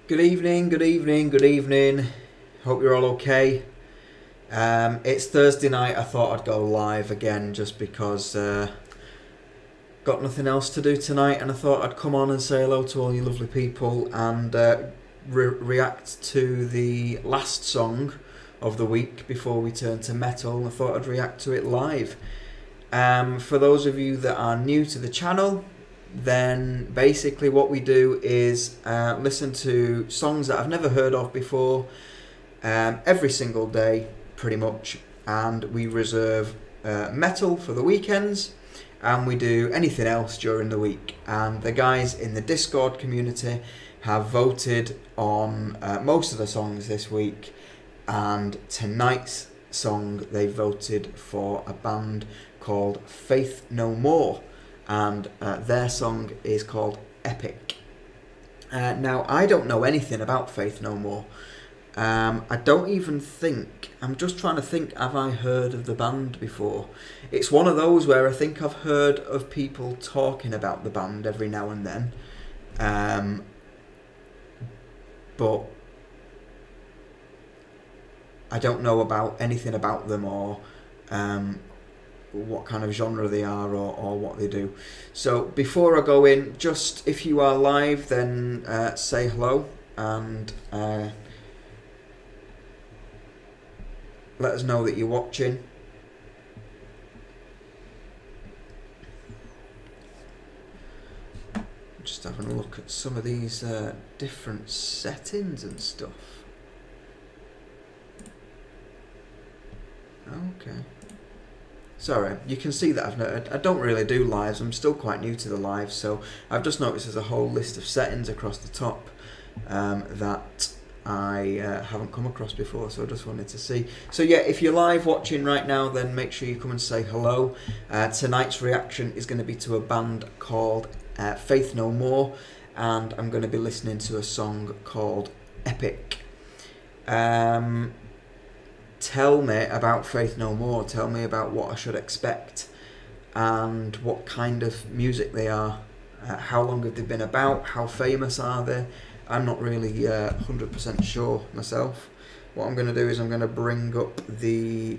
Good evening, good evening, good evening. Hope you're all okay. It's Thursday night. I thought I'd go live again just because got nothing else to do tonight, and I thought I'd come on and say hello to all you lovely people and react to the last song of the week before we turn to metal. I thought I'd react to it live. For those of you that are new to the channel, then basically what we do is listen to songs that I've never heard of before every single day pretty much, and we reserve metal for the weekends, and we do anything else during the week. And the guys in the Discord community have voted on most of the songs this week, and tonight's song they voted for a band called Faith No More, and their song is called Epic. Now, I don't know anything about Faith No More. I don't even think, I'm just trying to think, have I heard of the band before? It's one of those where I think I've heard of people talking about the band every now and then, but I don't know about anything about them or what kind of genre they are or what they do. So before I go in, just if you are live, then say hello and let us know that you're watching. Just having a look at some of these different settings and stuff. Okay. Sorry, you can see that I don't really do lives. I'm still quite new to the live, so I've just noticed there's a whole list of settings across the top that I haven't come across before, so I just wanted to see. So yeah, if you're live watching right now, then make sure you come and say hello. Tonight's reaction is going to be to a band called Faith No More, and I'm going to be listening to a song called Epic. Tell me about Faith No More. Tell me about what I should expect and what kind of music they are. How long have they been about? How famous are they? I'm not really 100% sure myself. What I'm going to do is I'm going to bring up the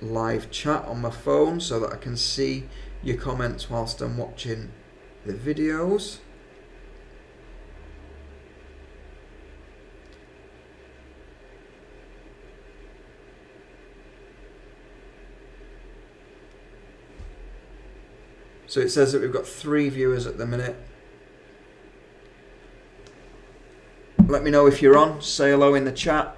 live chat on my phone so that I can see your comments whilst I'm watching the videos. So it says that we've got 3 viewers at the minute. Let me know if you're on. Say hello in the chat.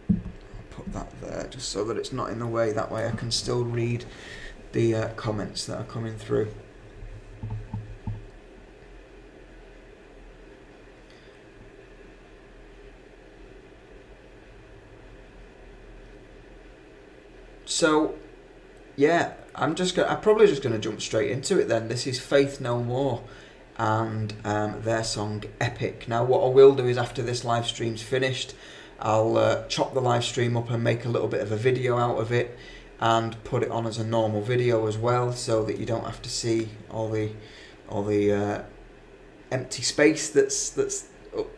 I'll put that there just so that it's not in the way. That way I can still read the comments that are coming through. So, yeah, I'm probably just gonna jump straight into it then. This is Faith No More and their song Epic. Now, what I will do is after this live stream's finished, I'll chop the live stream up and make a little bit of a video out of it and put it on as a normal video as well, so that you don't have to see all the empty space that's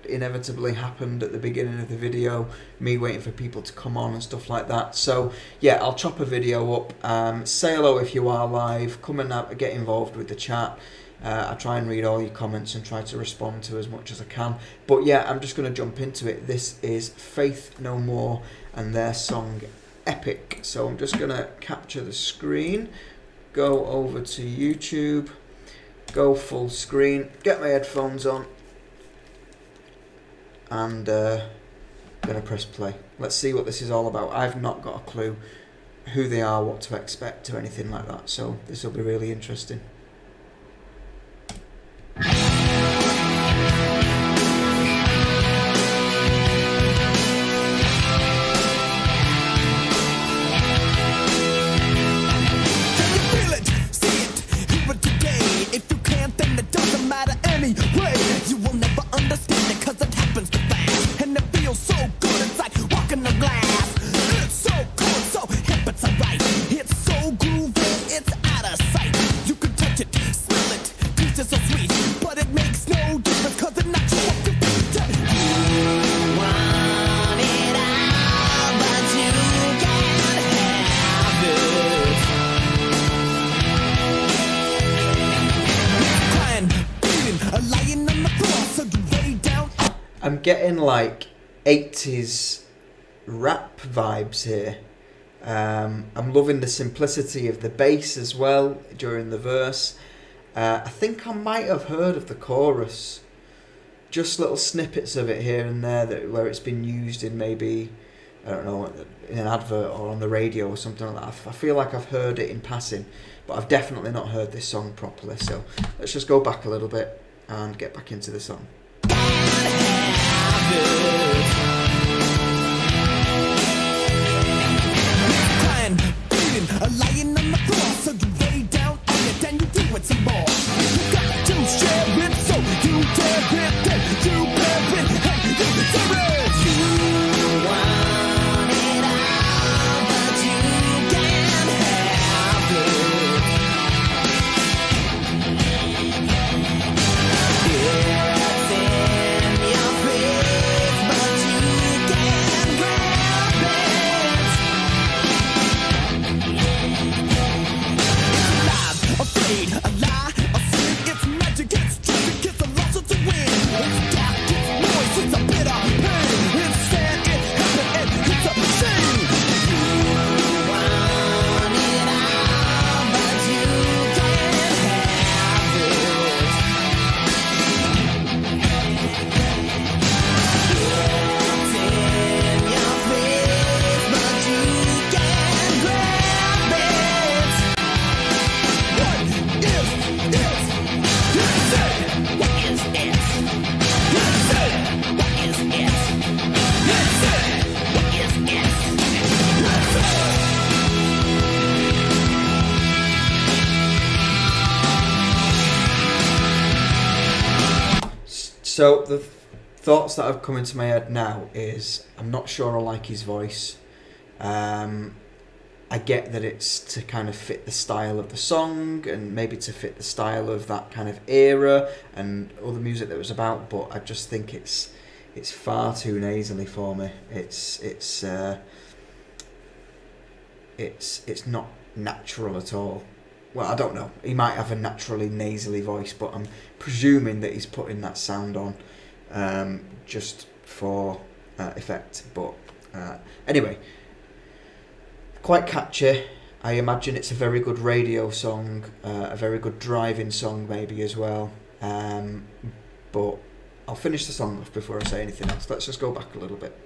inevitably happened at the beginning of the video, me waiting for people to come on and stuff like that. So yeah, I'll chop a video up. Say hello if you are live, come and get involved with the chat. I try and read all your comments and try to respond to as much as I can. But yeah, I'm just going to jump into it. This is Faith No More and their song Epic. So I'm just going to capture the screen, go over to YouTube, go full screen, get my headphones on, and gonna press play. Let's see what this is all about. I've not got a clue who they are, what to expect or anything like that, so this will be really interesting. It's so groovy, it's out of sight. You can touch I'm getting like 80s rap vibes here. I'm loving the simplicity of the bass as well during the verse. I think I might have heard of the chorus, just little snippets of it here and there where it's been used in maybe, I don't know, in an advert or on the radio or something like that. I feel like I've heard it in passing, but I've definitely not heard this song properly. So let's just go back a little bit and get back into the song. Lying on the floor, so you lay down on it and you do it some more. You got to share it, so you dare it, then you bear it, hey, you deserve it. You want it all, but you can't have it. It's in your face, but you can't grab it. Afraid, a lie, a sin, it's magic, it's truth, it's a loss, it's a win. It's dark, it's noise, it's a bitter pain. It's sad, it happened, and it's a shame. You want it all, but you can't have it. It's in your face, but you can't grab it. What is So the thoughts that have come into my head now is I'm not sure I like his voice. I get that it's to kind of fit the style of the song and maybe to fit the style of that kind of era and all the music that was about, but I just think it's far too nasally for me. It's not natural at all. Well, I don't know. He might have a naturally nasally voice, but I'm presuming that he's putting that sound on just for effect. But anyway, quite catchy. I imagine it's a very good radio song, a very good driving song maybe as well. But I'll finish the song off before I say anything else. Let's just go back a little bit.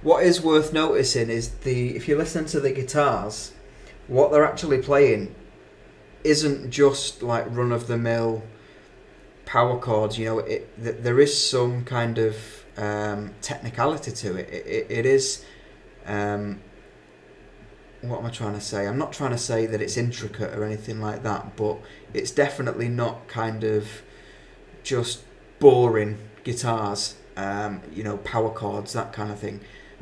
What is worth noticing is if you listen to the guitars, what they're actually playing isn't just like run-of-the-mill power chords. You know, there is some kind of technicality to it. It is. What am I trying to say? I'm not trying to say that it's intricate or anything like that, but it's definitely not kind of just boring guitars. You know, power chords, that kind of thing.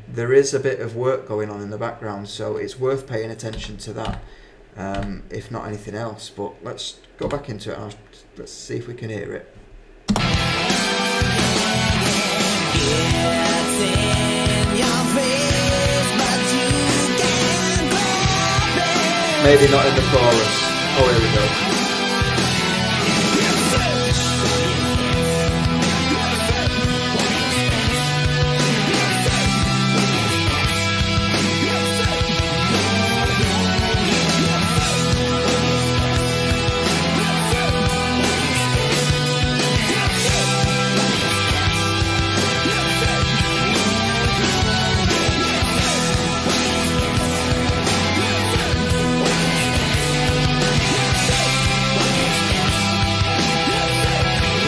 There is a bit of work going on in the background, so it's worth paying attention to that, if not anything else. But let's go back into it and let's see if we can hear it. It's in your face, but you maybe not in the chorus. Oh, here we go.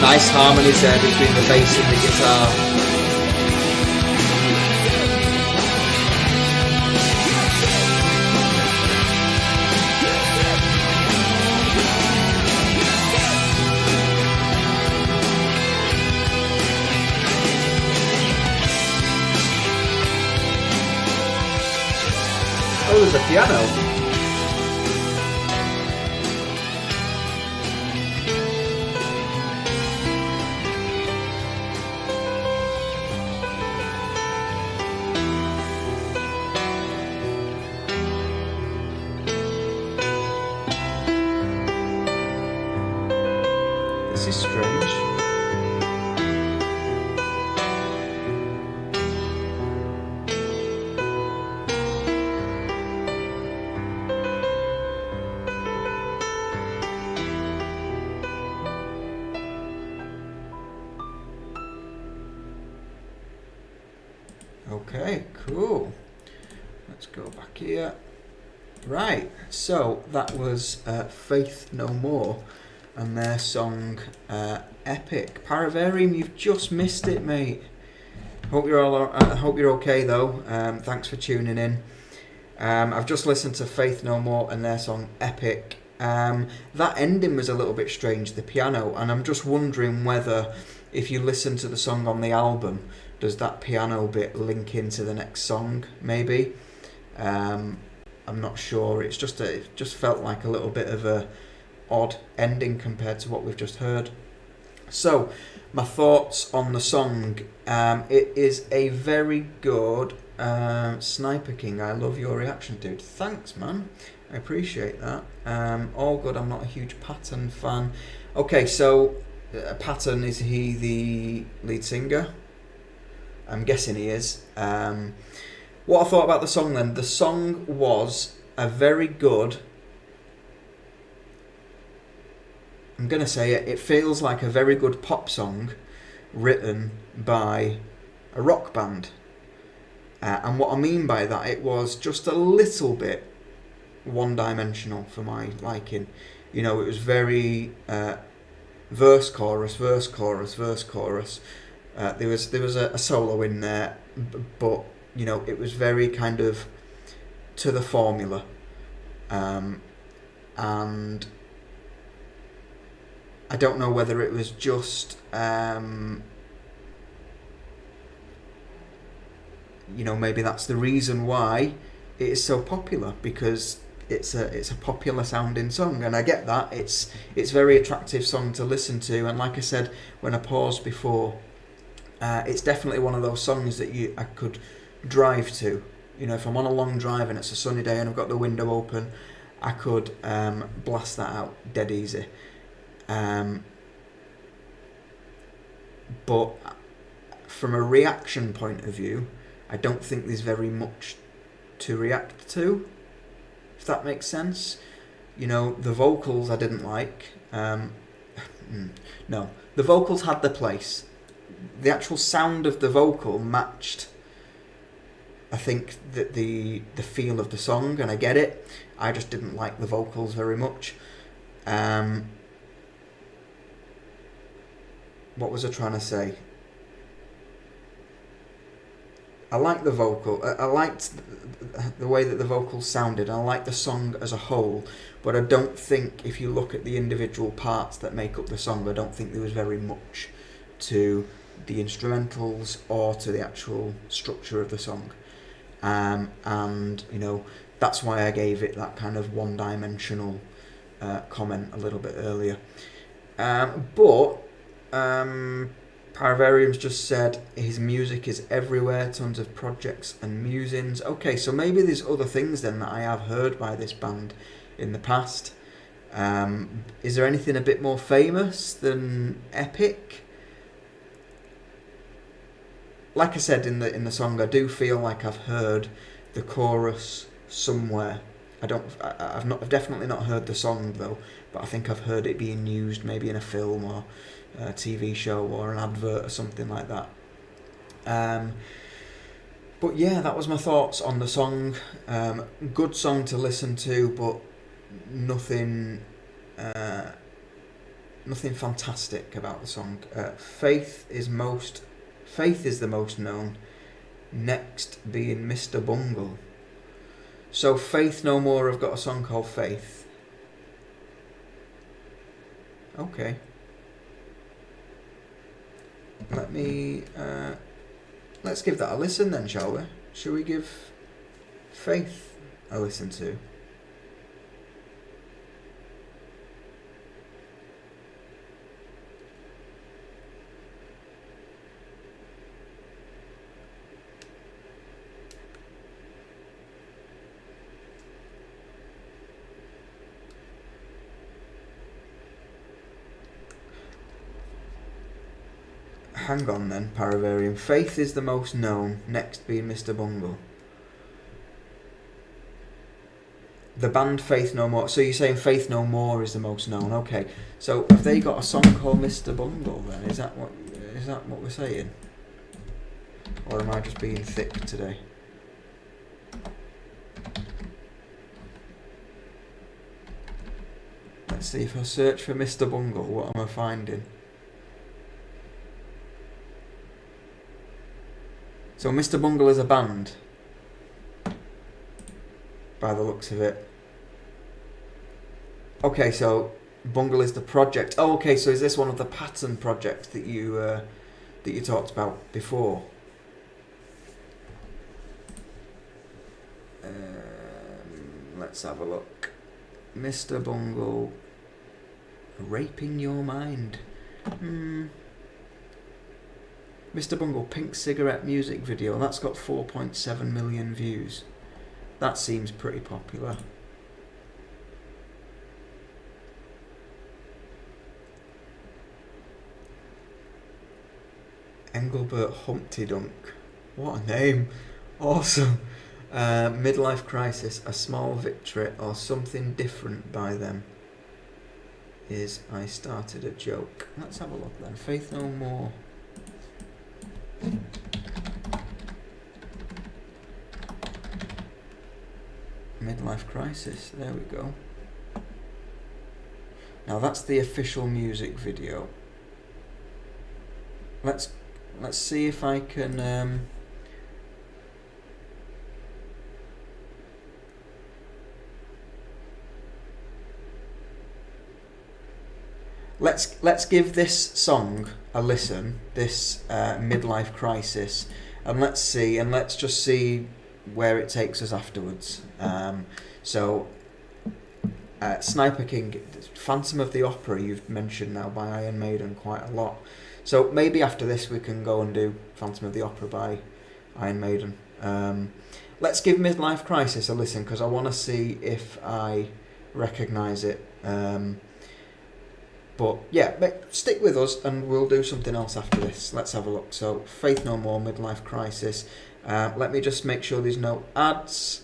Nice harmonies there between the bass and the guitar. Oh, there's a piano. This is strange. Okay, cool. Let's go back here. Right, so that was Faith No More and their song Epic. Paravarium, you've just missed it, mate. Hope you're okay though. Thanks for tuning in. I've just listened to Faith No More and their song Epic. That ending was a little bit strange, the piano, and I'm just wondering whether if you listen to the song on the album, does that piano bit link into the next song, maybe? I'm not sure. It just felt like a little bit of a odd ending compared to what we've just heard. So, my thoughts on the song. It is a very good Sniper King. I love your reaction, dude. Thanks, man. I appreciate that. All good. I'm not a huge Patton fan. Okay, so Patton, is he the lead singer? I'm guessing he is. What I thought about the song then, the song was a very good, I'm going to say it feels like a very good pop song written by a rock band. And what I mean by that, it was just a little bit one-dimensional for my liking. You know, it was very verse, chorus, verse, chorus, verse, chorus. There was a solo in there, but you know, it was very kind of to the formula, and I don't know whether it was just you know, maybe that's the reason why it is so popular, because it's a popular sounding song, and I get that. It's very attractive song to listen to, and like I said when I paused before, it's definitely one of those songs that I could drive to. You know, if I'm on a long drive and it's a sunny day and I've got the window open, I could blast that out dead easy. But from a reaction point of view, I don't think there's very much to react to, if that makes sense. You know, the vocals I didn't like. No, the vocals had their place. The actual sound of the vocal matched, I think, that the feel of the song, and I get it. I just didn't like the vocals very much. What was I trying to say? I liked the vocal. I liked the way that the vocals sounded. I liked the song as a whole, but I don't think, if you look at the individual parts that make up the song, I don't think there was very much to the instrumentals or to the actual structure of the song. And you know, that's why I gave it that kind of one-dimensional comment a little bit earlier. But Paravarium's just said his music is everywhere, tons of projects and musings. Okay, so maybe there's other things then that I have heard by this band in the past. Is there anything a bit more famous than Epic? Like I said in the song, I do feel like I've heard the chorus somewhere. I've definitely not heard the song though, but I think I've heard it being used maybe in a film or a TV show or an advert or something like that. But yeah, that was my thoughts on the song. Good song to listen to, but nothing fantastic about the song. Faith is the most known, next being Mr. Bungle. So Faith No More have got a song called Faith. Okay. Let's give that a listen then, shall we? Shall we give Faith a listen to? Hang on then, Paravarium. Faith is the most known, next being Mr. Bungle. The band Faith No More. So you're saying Faith No More is the most known? Okay. So have they got a song called Mr. Bungle then? Is that what we're saying? Or am I just being thick today? Let's see, if I search for Mr. Bungle, what am I finding? So Mr. Bungle is a band, by the looks of it. Okay, so Bungle is the project. Oh, okay, so is this one of the pattern projects that you talked about before? Let's have a look. Mr. Bungle, Raping Your Mind. Mr. Bungle Pink Cigarette music video. That's got 4.7 million views. That seems pretty popular. Engelbert Humpty Dunk. What a name. Awesome. Midlife Crisis, A Small Victory, or Something Different by them is I Started a Joke. Let's have a look then. Faith No More. Midlife Crisis, there we go. Now that's the official music video. Let's see if I can Let's give this song a listen, this Midlife Crisis, and let's just see where it takes us afterwards. Sniper King, Phantom of the Opera, you've mentioned now by Iron Maiden quite a lot. So maybe after this we can go and do Phantom of the Opera by Iron Maiden. Let's give Midlife Crisis a listen because I want to see if I recognise it. But yeah, stick with us and we'll do something else after this. Let's have a look. So, Faith No More, Midlife Crisis. Let me just make sure there's no ads.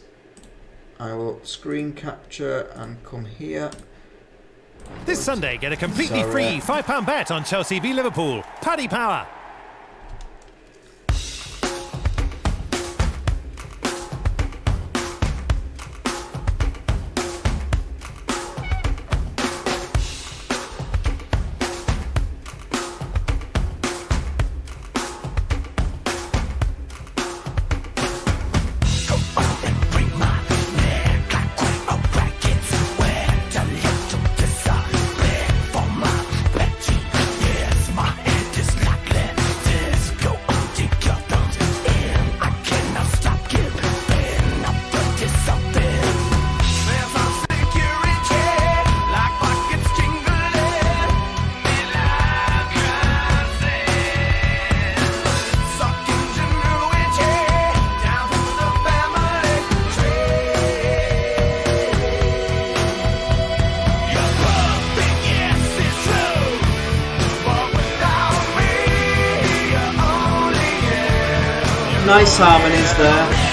I will screen capture and come here. This Sunday, get a completely free £5 bet on Chelsea v Liverpool. Paddy Power. My head is like lead. Nice harmonies there.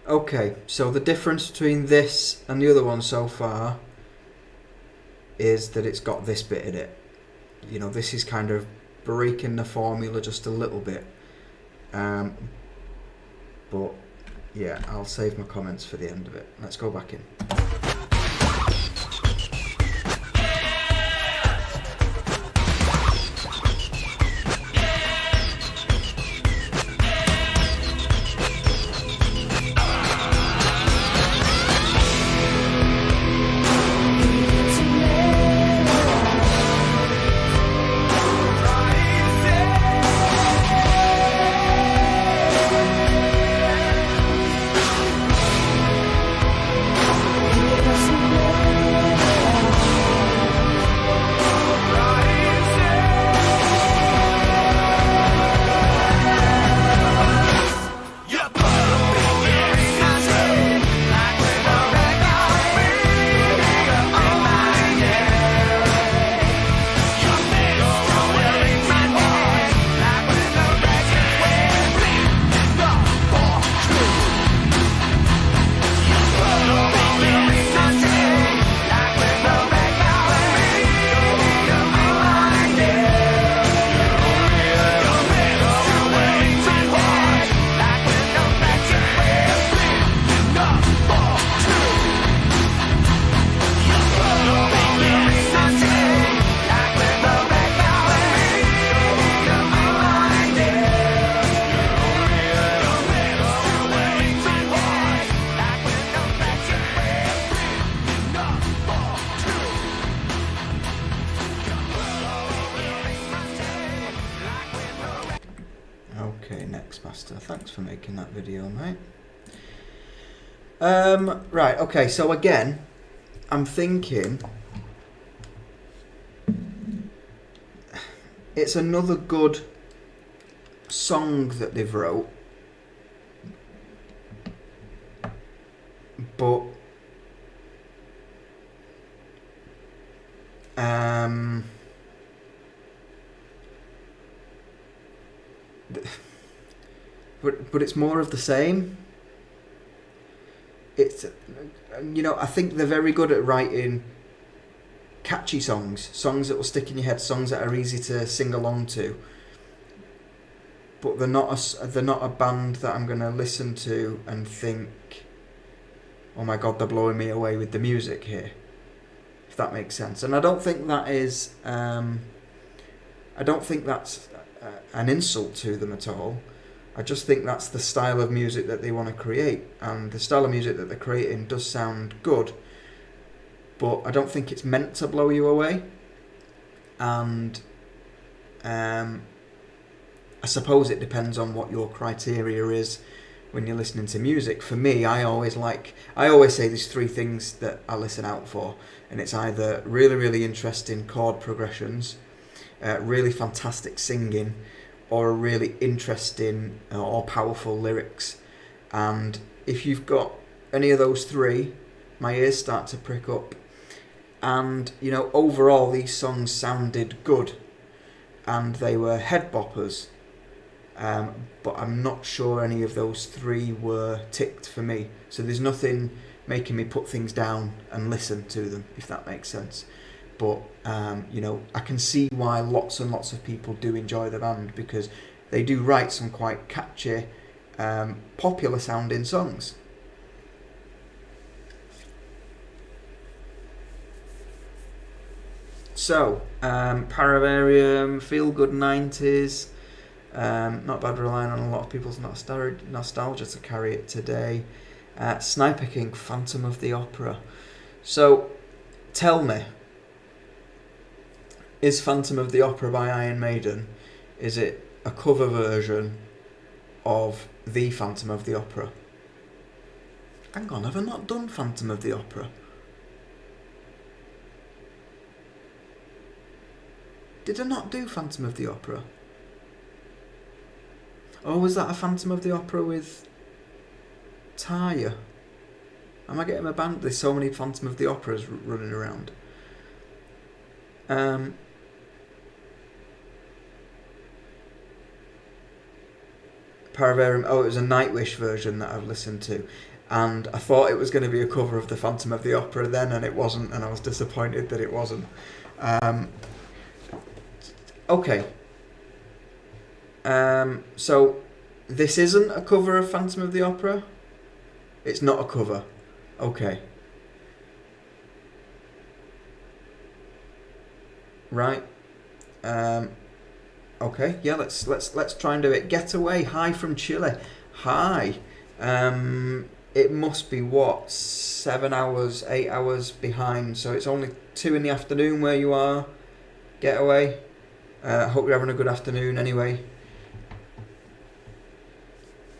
Okay, so the difference between this and the other one so far is that it's got this bit in it. You know, this is kind of breaking the formula just a little bit. But yeah, I'll save my comments for the end of it. Let's go back in. Okay, next master. Thanks for making that video, mate. Right, okay, so again, I'm thinking it's another good song that they've wrote, but but it's more of the same. It's, you know, I think they're very good at writing catchy songs that will stick in your head, songs that are easy to sing along to. But they're not a band that I'm going to listen to and think, oh my god, they're blowing me away with the music here, if that makes sense. And I don't think that is, I don't think that's an insult to them at all. I just think that's the style of music that they want to create, and the style of music that they're creating does sound good, but I don't think it's meant to blow you away. And I suppose it depends on what your criteria is when you're listening to music. For me, I always say there's three things that I listen out for, and it's either really, really interesting chord progressions, really fantastic singing, or a really interesting or powerful lyrics. And if you've got any of those three, my ears start to prick up. And, you know, overall these songs sounded good and they were head boppers, but I'm not sure any of those three were ticked for me. So there's nothing making me put things down and listen to them, if that makes sense. But, you know, I can see why lots and lots of people do enjoy the band, because they do write some quite catchy, popular sounding songs. So, Paravarium, Feel Good 90s, not bad, relying on a lot of people's nostalgia to carry it today. Sniper King, Phantom of the Opera. So, tell me, is Phantom of the Opera by Iron Maiden, is it a cover version of the Phantom of the Opera? Hang on, have I not done Phantom of the Opera? Did I not do Phantom of the Opera? Or was that a Phantom of the Opera with Taya? Am I getting my band? There's so many Phantom of the Operas running around. Paravarium, oh, it was a Nightwish version that I've listened to. And I thought it was going to be a cover of the Phantom of the Opera then, and it wasn't, and I was disappointed that it wasn't. Okay. So, this isn't a cover of Phantom of the Opera? It's not a cover. Okay. Right. Okay, yeah, let's try and do it. Getaway, hi from Chile. Hi. It must be, what, 7 hours, 8 hours behind, so it's only 2 in the afternoon where you are. Getaway. Hope you're having a good afternoon anyway.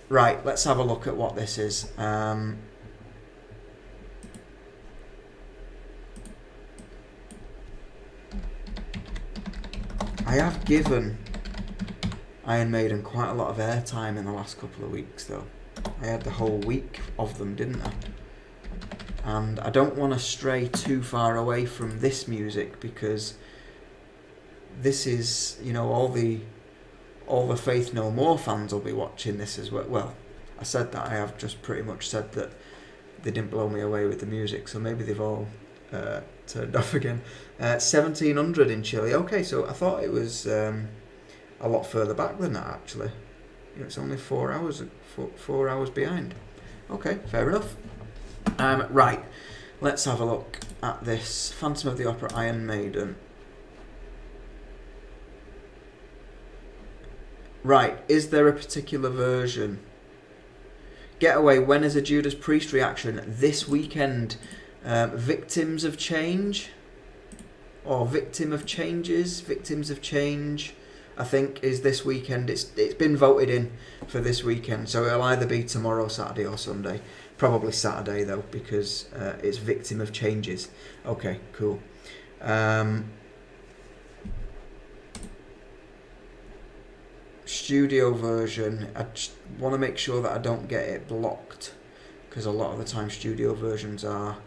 Right, let's have a look at what this is. I have given Iron Maiden quite a lot of airtime in the last couple of weeks though. I had the whole week of them, didn't I? And I don't want to stray too far away from this music, because this is, you know, all the Faith No More fans will be watching this as well. Well, I said that, I have just pretty much said that they didn't blow me away with the music, so maybe they've all turned off again. 1700 in Chile. Okay, so I thought it was a lot further back than that, actually. You know, it's only 4 hours behind. Okay, fair enough. Right, let's have a look at this. Phantom of the Opera, Iron Maiden. Right, is there a particular version? Getaway, when is a Judas Priest reaction? This weekend. Victims of Change? Or Victim of Changes? Victims of Change, I think, is this weekend. It's been voted in for this weekend, so it'll either be tomorrow, Saturday or Sunday. Probably Saturday though, because it's Victim of Changes. Okay, cool. Studio version, I just want to make sure that I don't get it blocked, because a lot of the time studio versions are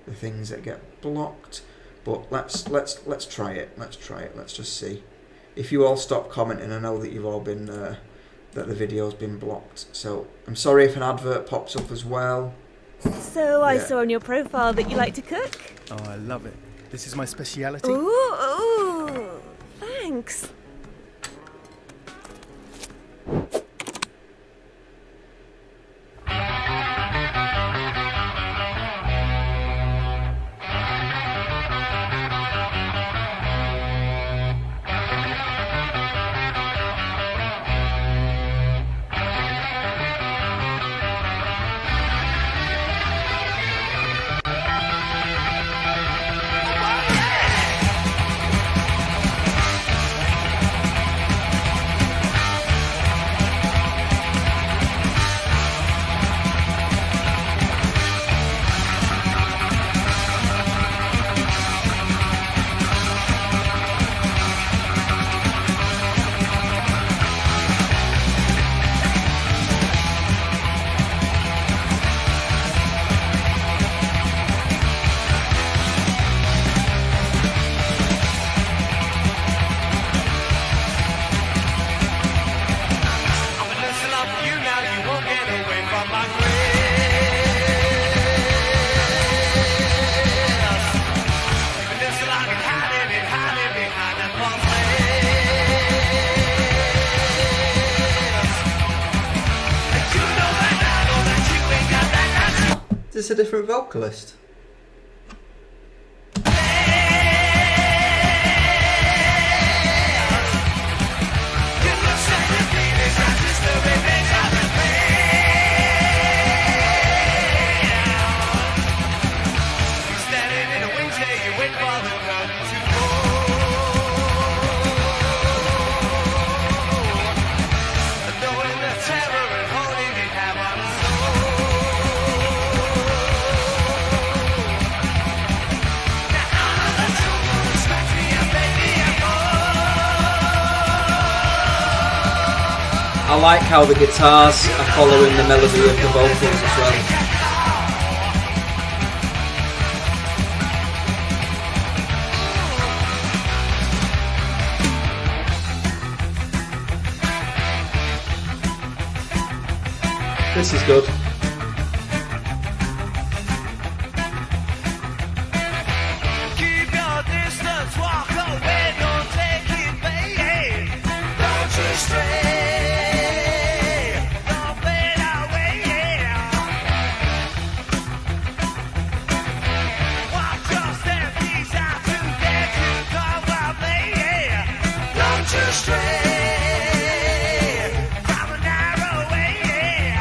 the things that get blocked. But let's try it. Let's just see. If you all stop commenting, I know that you've all been that the video's been blocked. So I'm sorry if an advert pops up as well. So I saw on your profile that you like to cook. Oh, I love it. This is my speciality. Ooh, thanks. this a different vocalist? I like how the guitars are following the melody of the vocals as well. This is good. Keep your distance, walk away, don't take it, baby. Don't you stray, don't fade away, yeah. Watch your step, these are too dead to come out, yeah. Don't you stray, from a narrow way, yeah.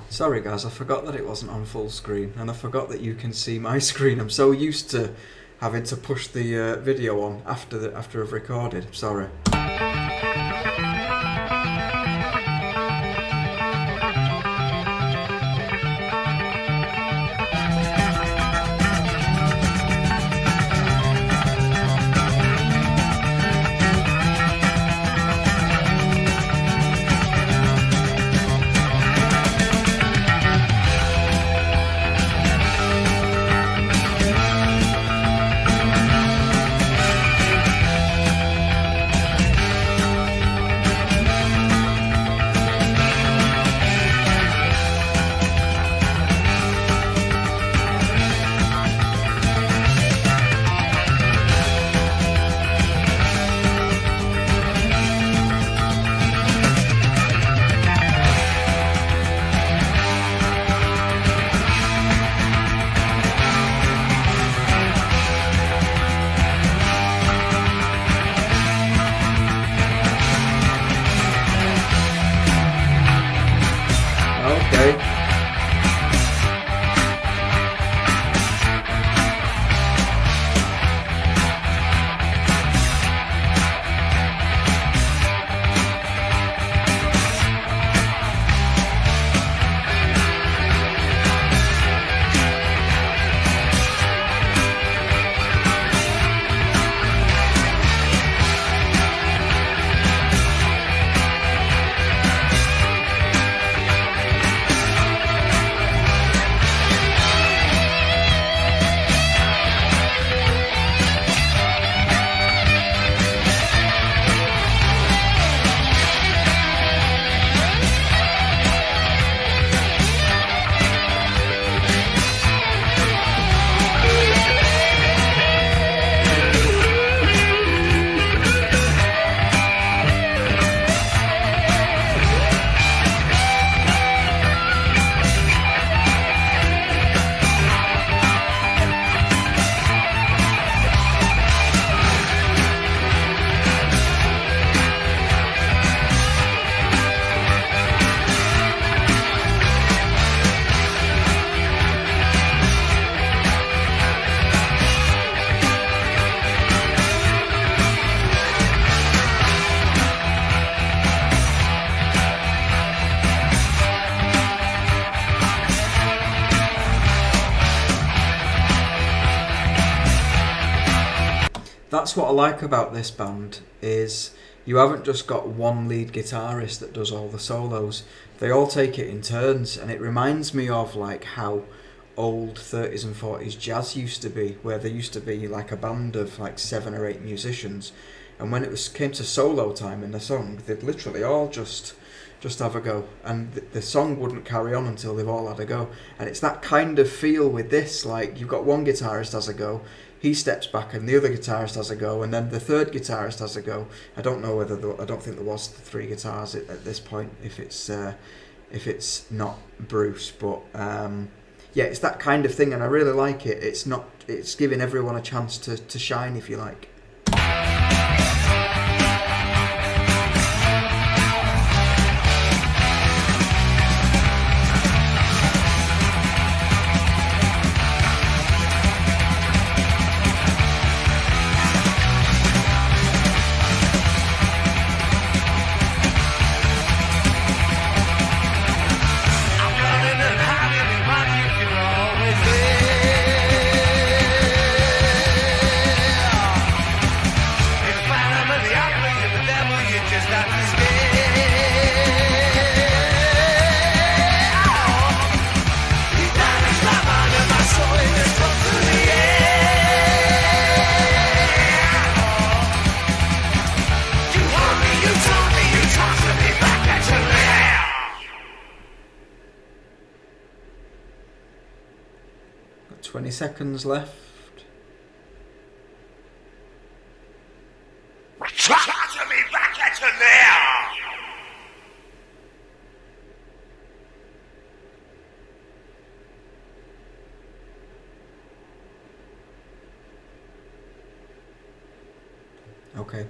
Sorry guys, I forgot that it wasn't on full screen, and I forgot that you can see my screen. I'm so used to having to push the video on after I've recorded. Sorry. That's what I like about this band, is you haven't just got one lead guitarist that does all the solos. They all take it in turns, and it reminds me of like how old 30s and 40s jazz used to be, where there used to be like a band of like 7 or 8 musicians, and when it came to solo time in the song, they'd literally all just have a go, and the song wouldn't carry on until they've all had a go. And it's that kind of feel with this, like you've got one guitarist has a go, he steps back and the other guitarist has a go, and then the third guitarist has a go. I don't know whether I don't think there was 3 guitars at this point, if it's not Bruce, but yeah, it's that kind of thing, and I really like it. It's giving everyone a chance to shine, if you like. Got 20 seconds left. Charge me back at you now! Okay.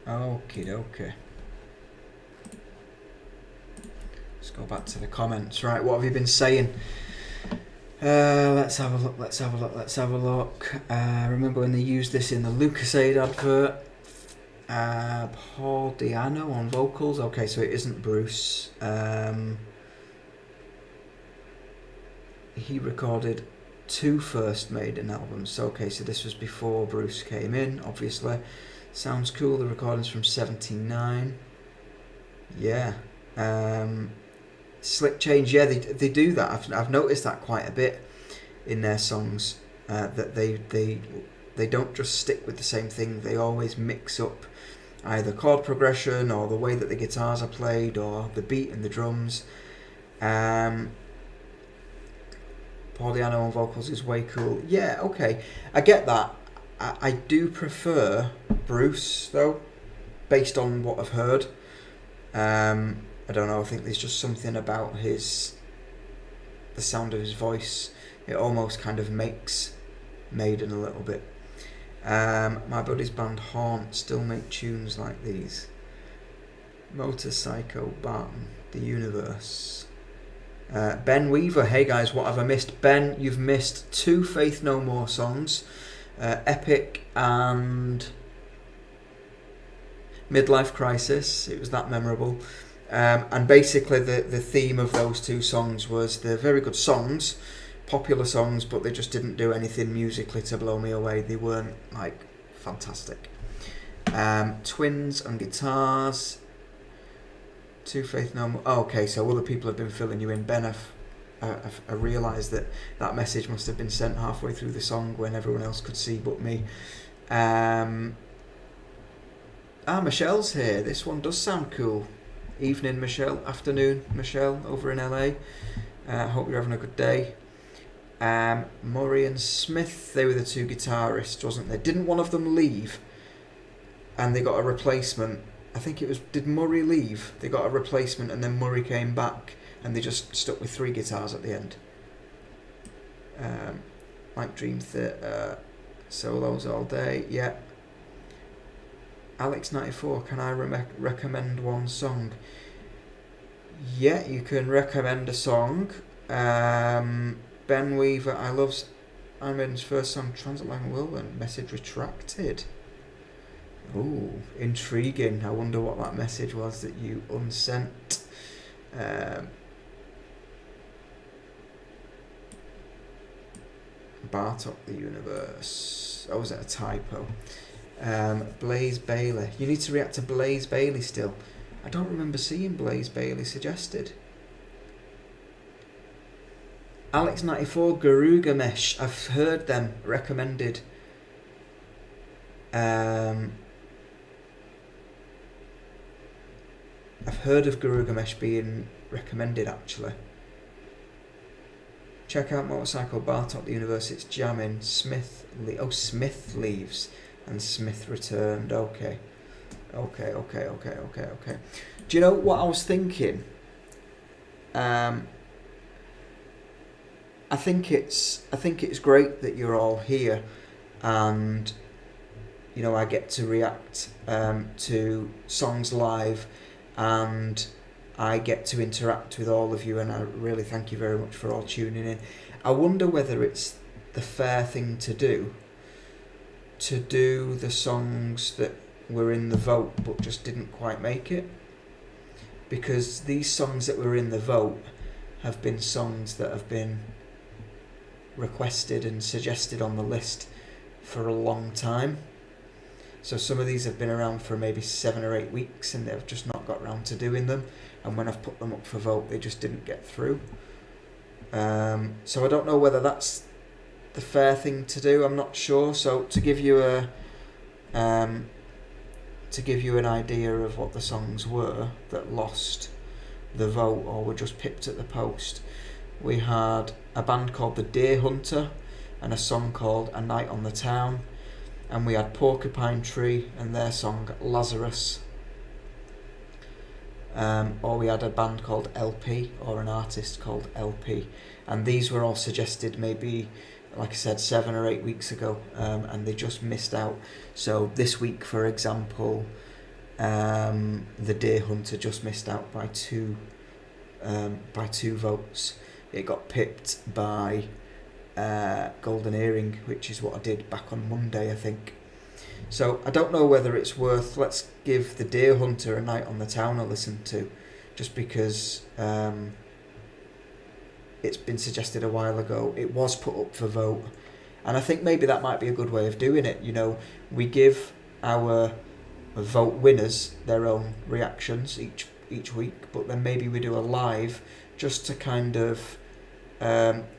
Okie dokie. Let's go back to the comments. Right, what have you been saying? Let's have a look. Remember when they used this in the Lucasade advert? Paul Diano on vocals. Okay, so it isn't Bruce. He recorded 2 First Maiden albums. Okay, so this was before Bruce came in, obviously. Sounds cool. The recording's from 79. Yeah. Slick change, yeah, they do that. I've noticed that quite a bit in their songs, that they don't just stick with the same thing. They always mix up either chord progression or the way that the guitars are played or the beat and the drums. Paul Diano on vocals is way cool. Yeah, okay, I get that. I do prefer Bruce though, based on what I've heard. I don't know, I think there's just something about the sound of his voice. It almost kind of makes Maiden a little bit. My buddy's band Haunt still make tunes like these. Motorcycle Barton, The Universe. Ben Weaver, hey guys, what have I missed? Ben, you've missed 2 Faith No More songs. Epic and Midlife Crisis. It was that memorable. And basically the theme of those 2 songs was they're very good songs, popular songs, but they just didn't do anything musically to blow me away. They weren't like fantastic. Twins and guitars. 2 Faith No More. Oh, okay, so other people have been filling you in. Ben, I realised that message must have been sent halfway through the song when everyone else could see but me. Michelle's here. This one does sound cool. Evening, Michelle. Afternoon, Michelle, over in LA. Hope you're having a good day. Murray and Smith, they were the 2 guitarists, wasn't they? Didn't one of them leave and they got a replacement? I think it was, did Murray leave? They got a replacement and then Murray came back and they just stuck with 3 guitars at the end. Like Dream Theater, solos all day, yeah. Alex94, can I recommend one song? Yeah, you can recommend a song. Ben Weaver, I love Iron's first song, Transatlantic Whirlwind, message retracted. Ooh, intriguing. I wonder what that message was that you unsent. Bartok the Universe. Oh, was it a typo? Blaze Bailey. You need to react to Blaze Bailey still. I don't remember seeing Blaze Bailey suggested. Alex94, Garugamesh. I've heard them recommended. I've heard of Garugamesh being recommended actually. Check out Motorcycle Bartok the Universe. It's jamming. Smith leaves and Smith returned. Okay. Do you know what I was thinking? I think it's great that you're all here, and you know I get to react to songs live, and I get to interact with all of you, and I really thank you very much for all tuning in. I wonder whether it's the fair thing to do the songs that were in the vote but just didn't quite make it, because these songs that were in the vote have been songs that have been requested and suggested on the list for a long time. So some of these have been around for maybe 7 or 8 weeks and they've just not got round to doing them, and when I've put them up for vote they just didn't get through. So I don't know whether that's the fair thing to do. I'm not sure. So to give you an idea of what the songs were that lost the vote or were just pipped at the post, we had a band called The Deer Hunter and a song called A Night on the Town, and we had Porcupine Tree and their song Lazarus, or we had a band called LP, or an artist called LP, and these were all suggested maybe, like I said, 7 or 8 weeks ago, and they just missed out. So this week, for example, The Deer Hunter just missed out by two votes. It got pipped by Golden Earring, which is what I did back on Monday, I think. So I don't know whether it's worth, let's give The Deer Hunter A Night on the Town a listen to, just because it's been suggested a while ago. It was put up for vote, and I think maybe that might be a good way of doing it. You know, we give our vote winners their own reactions each week, but then maybe we do a live just to kind of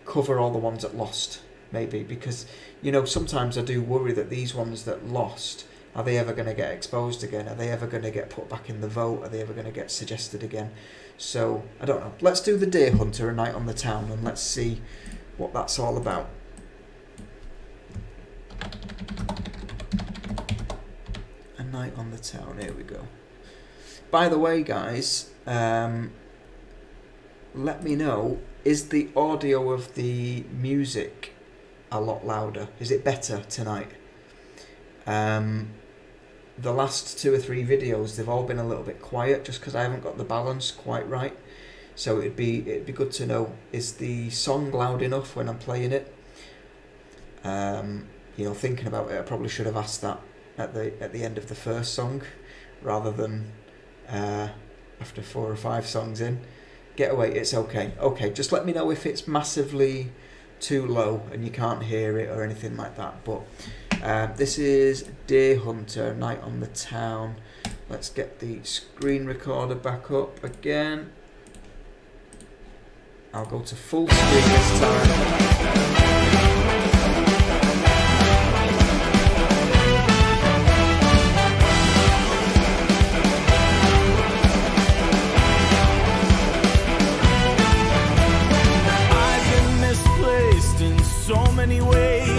cover all the ones that lost, maybe, because you know sometimes I do worry that these ones that lost, are they ever going to get exposed again? Are they ever going to get put back in the vote? Are they ever going to get suggested again? So I don't know. Let's do The Deer Hunter, A Night on the Town, and let's see what that's all about. A Night on the Town, here we go. By the way, guys, let me know, is the audio of the music a lot louder? Is it better tonight? The last 2 or 3 videos, they've all been a little bit quiet just because I haven't got the balance quite right. So it'd be good to know, is the song loud enough when I'm playing it? You know, thinking about it, I probably should have asked that at the end of the first song rather than after 4 or 5 songs in. Getaway, it's okay. Okay, just let me know if it's massively too low and you can't hear it or anything like that. But this is Deer Hunter, Night on the Town. Let's get the screen recorder back up again. I'll go to full screen this time.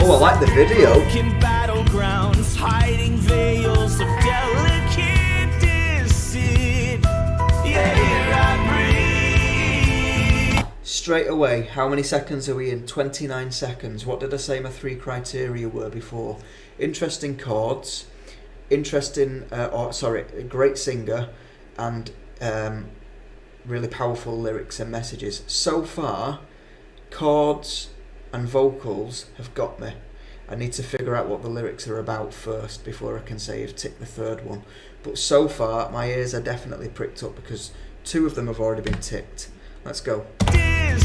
Oh, I like the video. Battlegrounds, hiding veils of delicate deceit. Yeah, here I breathe. Straight away, how many seconds are we in? 29 seconds. What did I say my 3 criteria were before? Interesting chords, great singer, and really powerful lyrics and messages. So far, chords and vocals have got me. I need to figure out what the lyrics are about first before I can say I've ticked the 3rd one. But so far, my ears are definitely pricked up because 2 of them have already been ticked. Let's go. Yeah,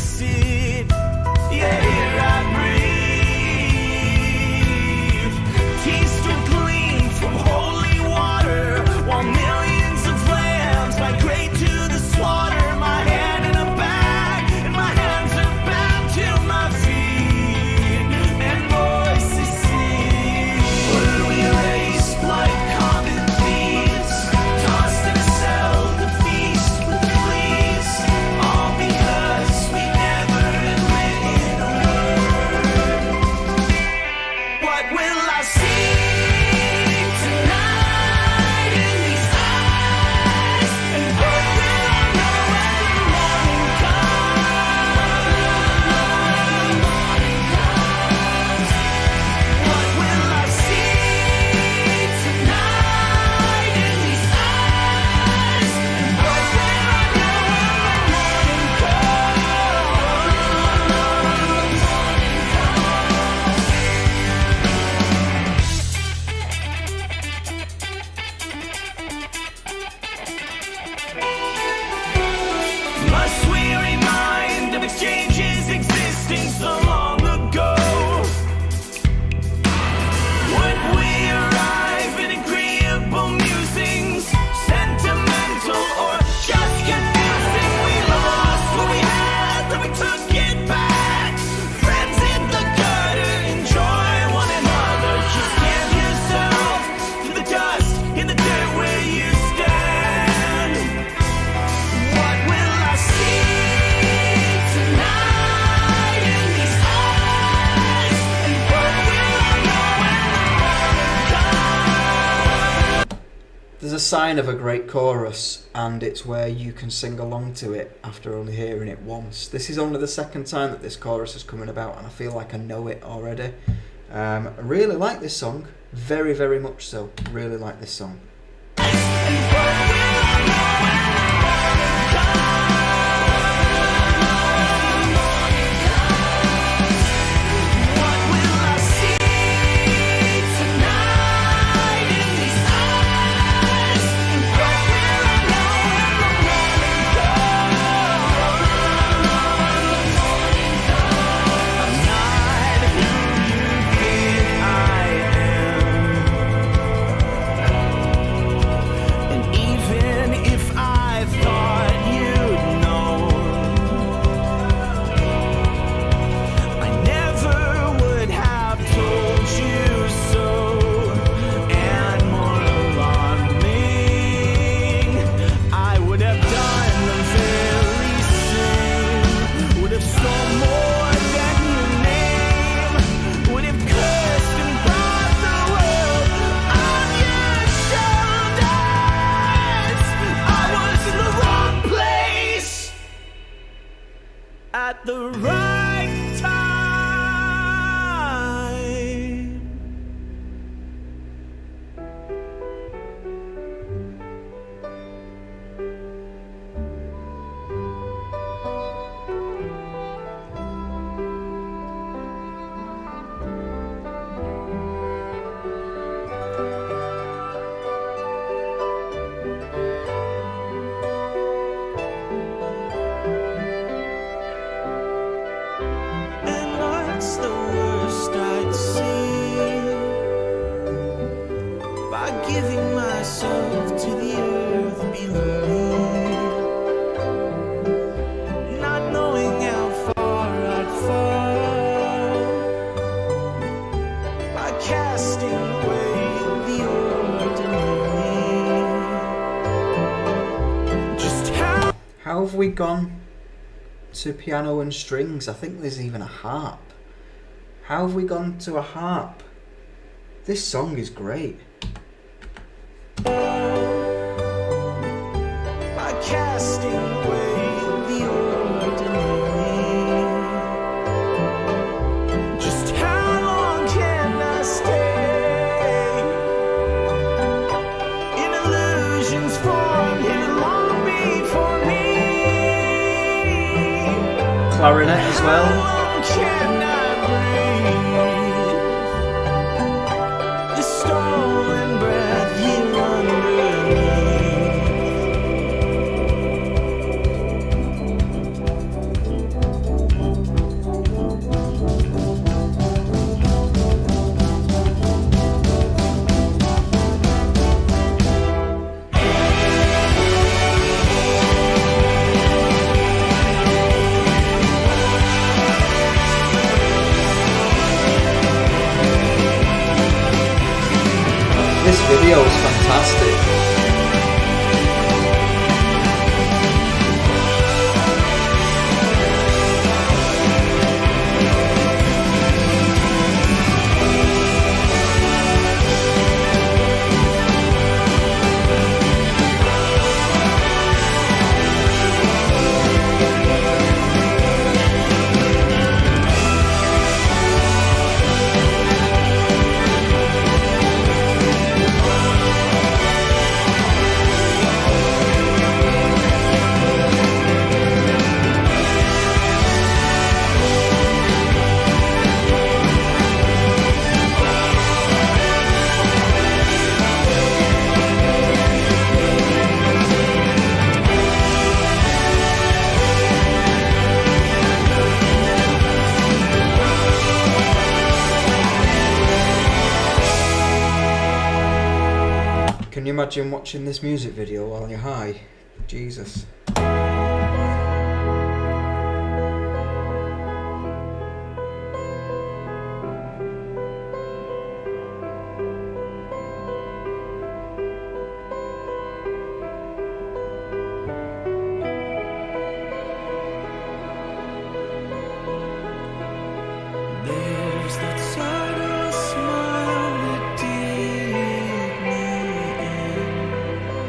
here I breathe. sign of a great chorus, and it's where you can sing along to it after only hearing it once. This is only the second time that this chorus is coming about, and I feel like I know it already. I really like this song, very, very much so. Really like this song. At the right time. Giving myself to the earth below, not knowing how far I'd fall, by casting away the ordinary. Just how have we gone to piano and strings? I think there's even a harp. How have we gone to a harp? This song is great. By casting away the ordinary. Just how long can I stay in illusions formed here long before me? Clarinet as well. How long can I breathe this stolen breath here underneath? This video is fantastic. Can you imagine watching this music video while you're high? Jesus. There's that subtle smile that did me in.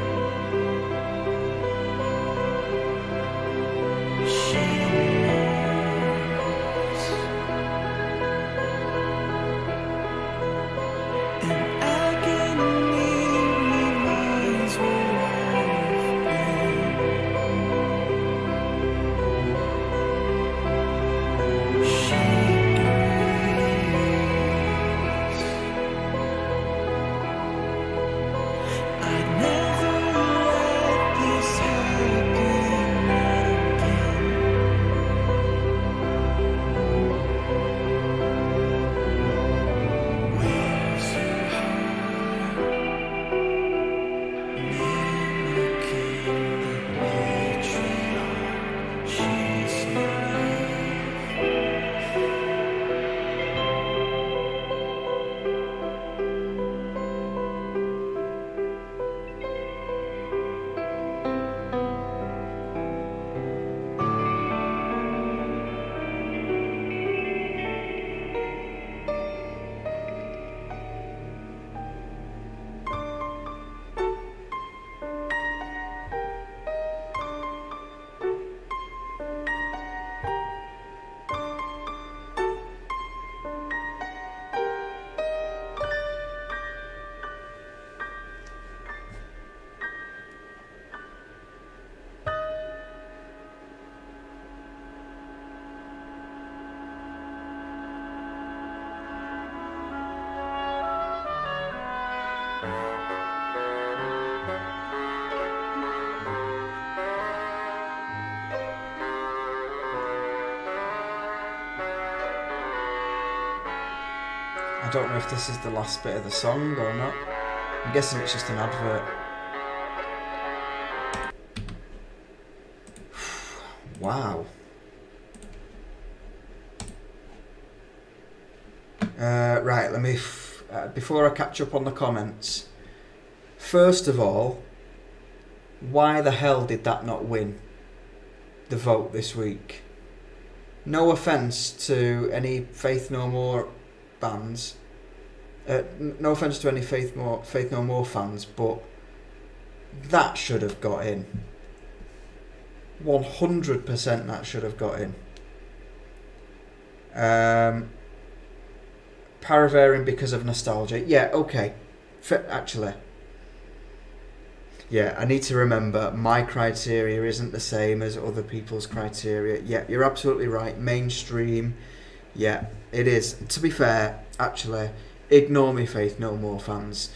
I don't know if this is the last bit of the song or not. I'm guessing it's just an advert. Wow. Right, let me... before I catch up on the comments, first of all, why the hell did that not win the vote this week? No offence to any Faith No More bands, no offence to any Faith No More fans, but that should have got in. 100% that should have got in. Paravarian because of nostalgia. Yeah, okay. Actually, yeah, I need to remember my criteria isn't the same as other people's criteria. Yeah, you're absolutely right. Mainstream. Yeah, it is. To be fair, actually, ignore me, Faith No More fans.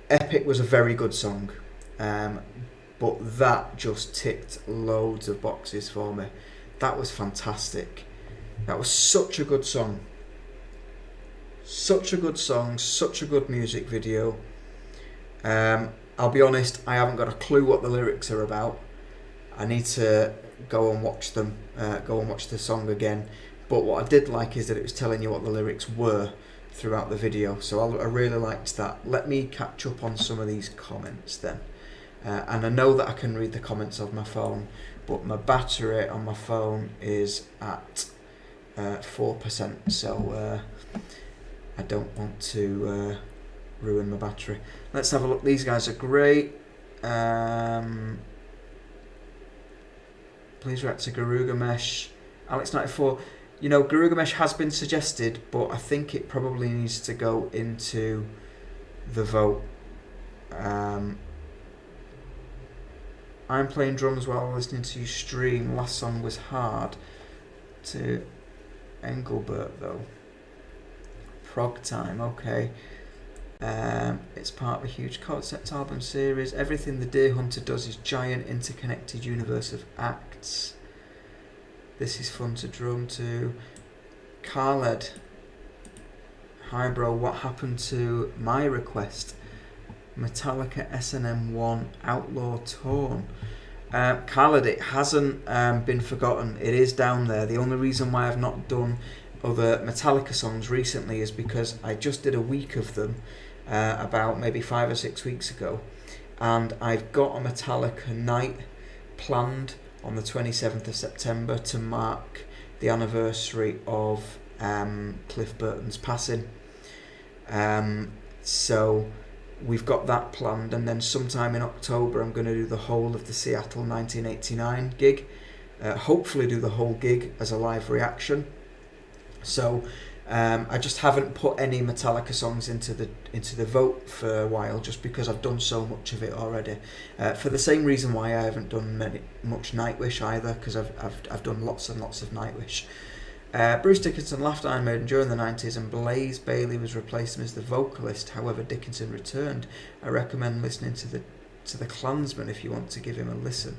Epic was a very good song. But that just ticked loads of boxes for me. That was fantastic. That was such a good song. Such a good song, such a good music video. I'll be honest, I haven't got a clue what the lyrics are about. I need to go and watch them, go and watch the song again. But what I did like is that it was telling you what the lyrics were throughout the video. So I really liked that. Let me catch up on some of these comments then. And I know that I can read the comments of my phone, but my battery on my phone is at 4%, so I don't want to ruin my battery. Let's have a look. These guys are great. Please react to Garugamesh. Alex94. You know, Garugamesh has been suggested, but I think it probably needs to go into the vote. I'm playing drums while listening to you stream. Last song was hard. To Engelbert though. Prog Time, okay. It's part of a huge concept album series. Everything the Deer Hunter does is giant interconnected universe of acts. This is fun to drum to. Khaled. Hi bro, what happened to my request? Metallica SNM1 Outlaw Torn. Khaled, it hasn't been forgotten. It is down there. The only reason why I've not done other Metallica songs recently is because I just did a week of them about maybe 5 or 6 weeks ago, and I've got a Metallica night planned on the 27th of September to mark the anniversary of Cliff Burton's passing. So we've got that planned, and then sometime in October I'm going to do the whole of the Seattle 1989 gig. Hopefully do the whole gig as a live reaction. So I just haven't put any Metallica songs into the vote for a while, just because I've done so much of it already. For the same reason why I haven't done much Nightwish either, because I've done lots and lots of Nightwish. Bruce Dickinson left Iron Maiden during the 90s, and Blaze Bayley was replaced as the vocalist. However, Dickinson returned. I recommend listening to the Klansman if you want to give him a listen.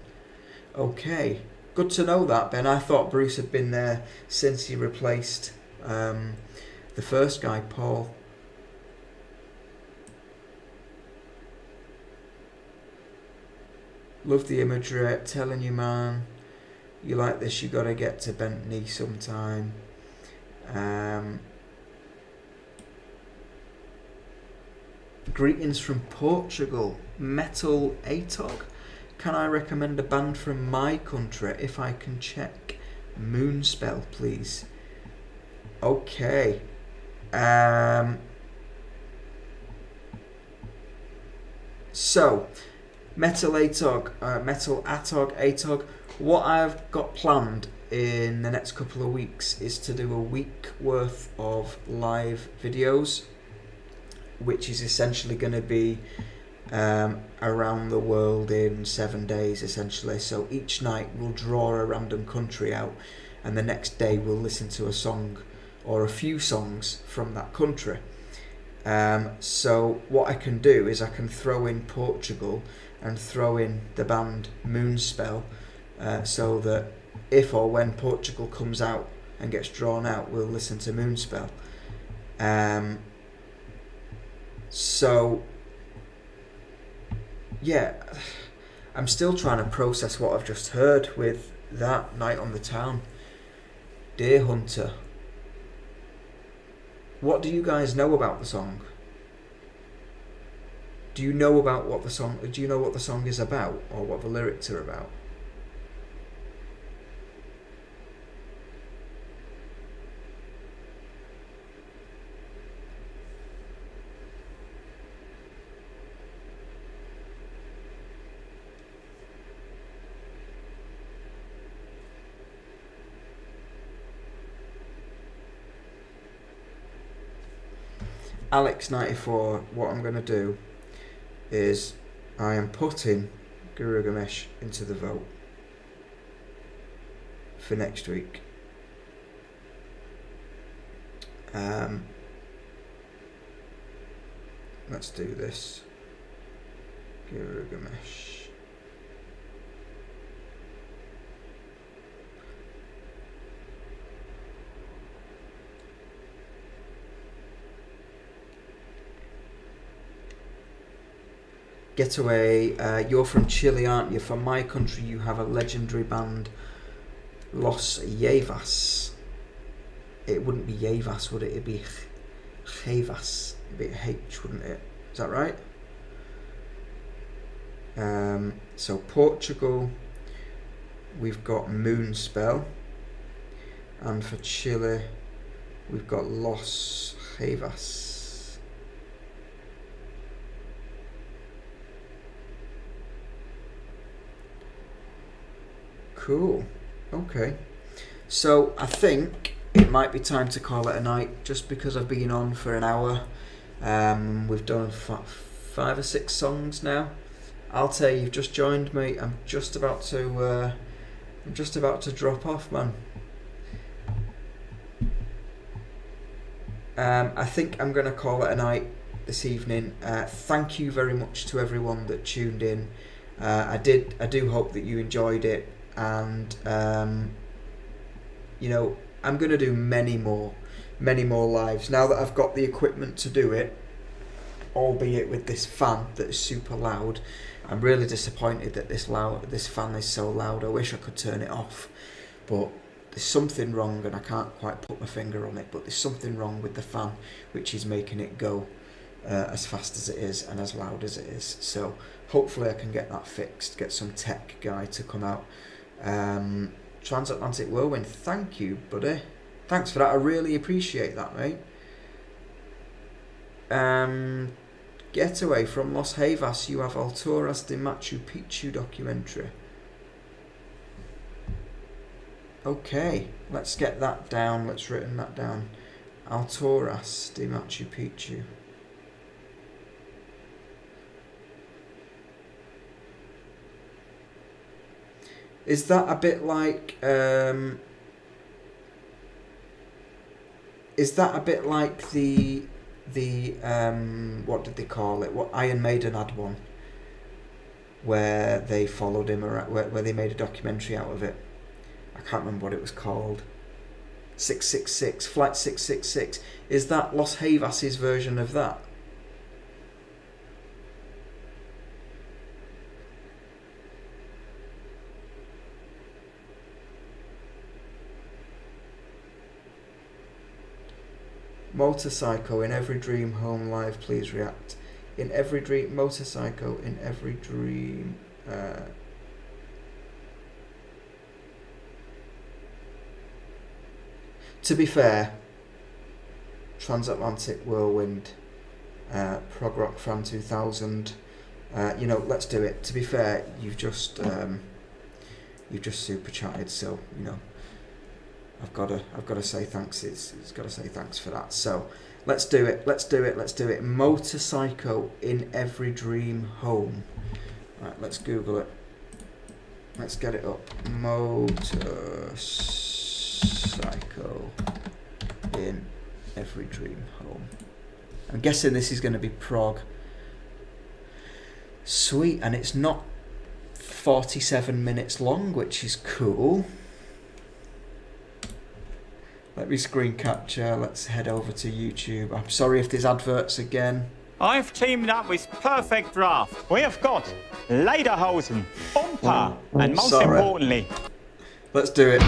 Okay, good to know that, Ben. I thought Bruce had been there since he replaced the first guy, Paul. Love the imagery. Telling you, man. You like this, you gotta get to Bent Knee sometime. Greetings from Portugal. Metal Atog. Can I recommend a band from my country if I can check? Moonspell, please. Okay. So, Metal Atog. What I've got planned in the next couple of weeks is to do a week worth of live videos, which is essentially going to be around the world in 7 days, essentially. So each night we'll draw a random country out, and the next day we'll listen to a song or a few songs from that country. So what I can do is I can throw in Portugal and throw in the band Moonspell, so that if or when Portugal comes out and gets drawn out, we'll listen to Moonspell. So, yeah, I'm still trying to process what I've just heard with that Night on the Town. Deer Hunter. What do you guys know about the song? Do you know about what the song? Do you know what the song is about, or what the lyrics are about? Alex94, what I'm going to do is I am putting Guru Ganesh into the vote for next week. Let's do this. Guru Ganesh. Getaway, you're from Chile, aren't you? From my country, you have a legendary band, Los Llevas. It wouldn't be Llevas, would it? It'd be Llevas. It'd be a H, wouldn't it? Is that right? So Portugal, we've got Moonspell. And for Chile, we've got Los Llevas. Cool. Okay. So I think it might be time to call it a night, just because I've been on for an hour. We've done 5 or 6 songs now. Altair, you've just joined me. I'm just about to drop off, man. I think I'm going to call it a night this evening. Thank you very much to everyone that tuned in. I do hope that you enjoyed it. And you know, I'm going to do many more lives now that I've got the equipment to do it, albeit with this fan that is super loud. I'm really disappointed that this fan is so loud. I wish I could turn it off, but there's something wrong, and I can't quite put my finger on it, but there's something wrong with the fan which is making it go as fast as it is and as loud as it is. So hopefully I can get that fixed, get some tech guy to come out. Transatlantic Whirlwind, thank you, buddy. Thanks for that. I really appreciate that, mate. Getaway from Los Llevas, you have Alturas de Machu Picchu documentary. Okay, let's get that down. Let's written that down. Alturas de Machu Picchu. Is that a bit like the what did they call it? What Iron Maiden had one where they followed him around, where they made a documentary out of it. I can't remember what it was called. 666, Flight 666. Is that Los Llevas' version of that? Motorcycle in every dream home live, please react. In every dream, motorcycle in every dream. To be fair, Transatlantic Whirlwind, Prog Rock Fan 2000. You know, let's do it. To be fair, you've just super chatted, so you know. I've got to say thanks. It's got to say thanks for that. So let's do it. Motorcycle in every dream home. Right, let's Google it. Let's get it up. Motorcycle in every dream home. I'm guessing this is going to be prog. Sweet, and it's not 47 minutes long, which is cool. Let me screen capture. Let's head over to YouTube. I'm sorry if there's adverts again. I've teamed up with Perfect Draft. We have got Lederhosen, Bompa, and most sorry. importantly, Let's do it.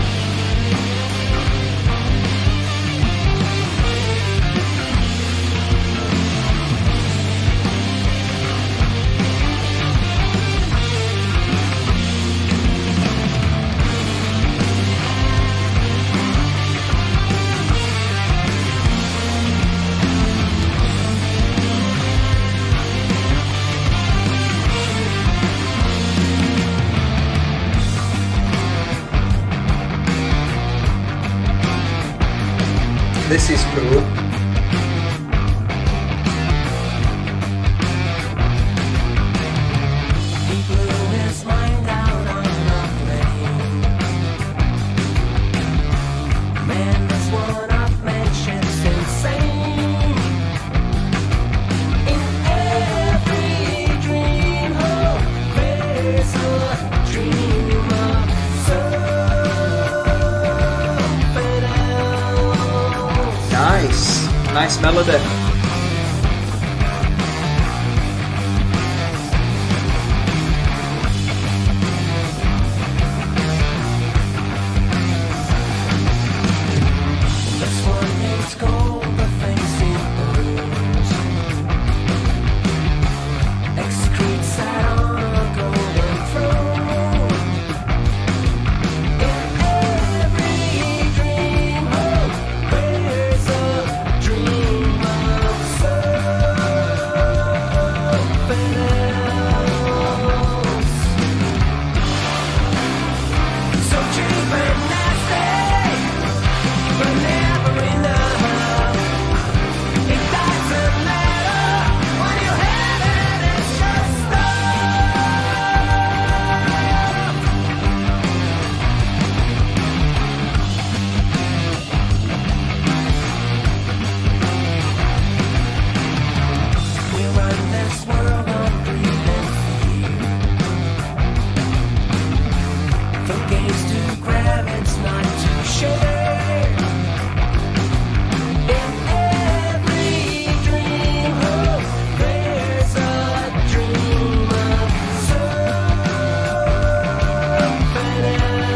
This is cool. He blew his mind out on the plane. Man, this one-upmanship's insane. In every dream, oh, there's a dream of something else. Nice melody. This one hates gold, the face it burns. Excretes sat on a golden throne. In every dream, oh, there's a dream of something else. So cheap and nasty, but never enough. It doesn't matter when you have it, it's just stuff. We run this world on greed and fear. The game's to grab, it's not to share. In every dream, oh, there's a dream of something else.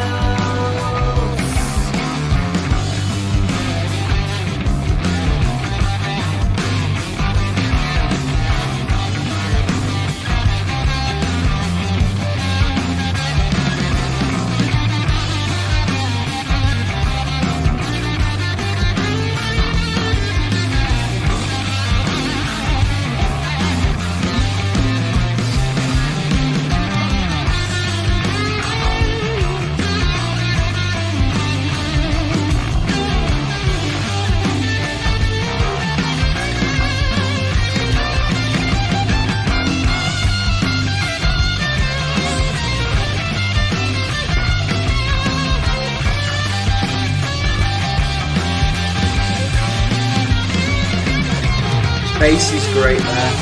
Bass is great there.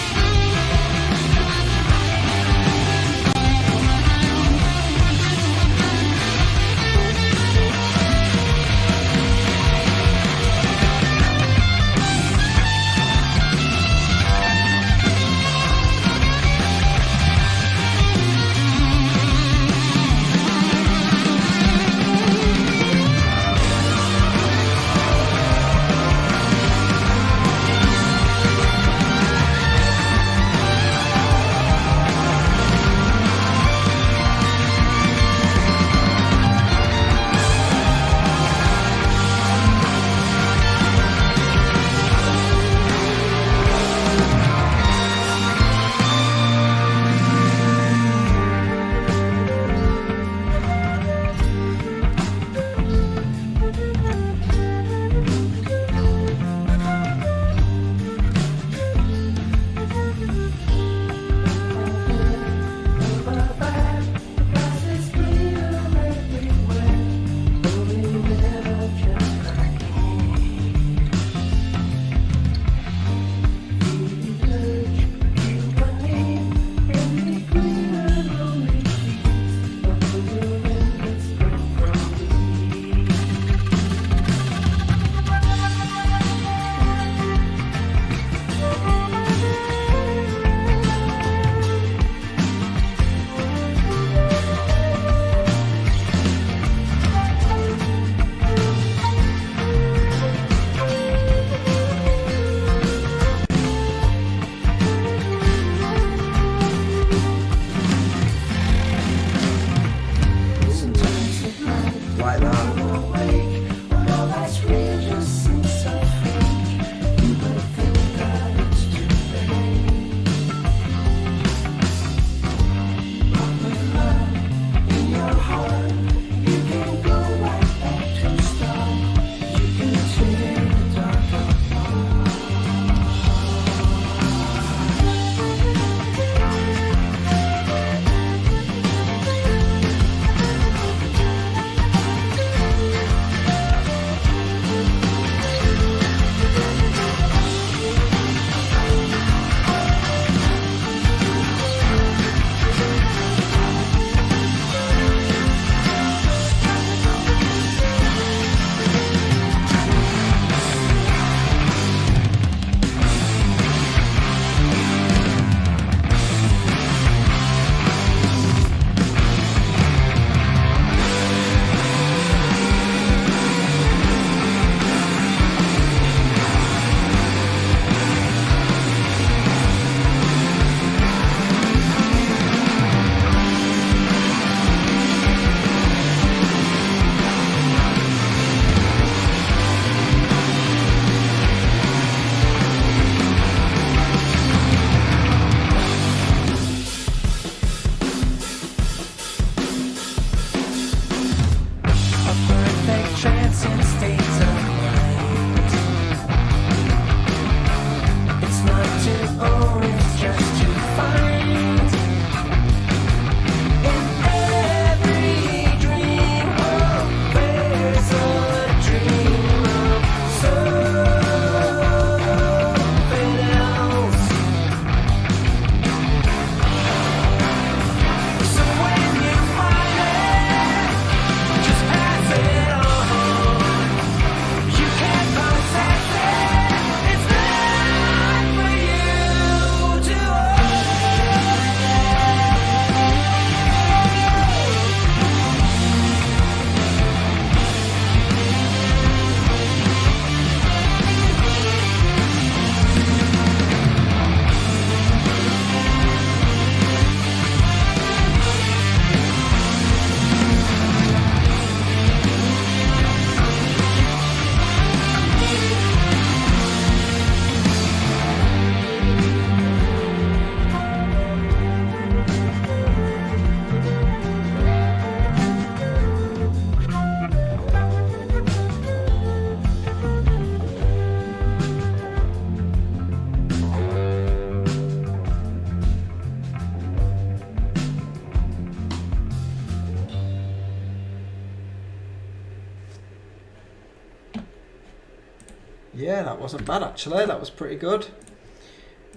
Yeah, that wasn't bad actually. That was pretty good.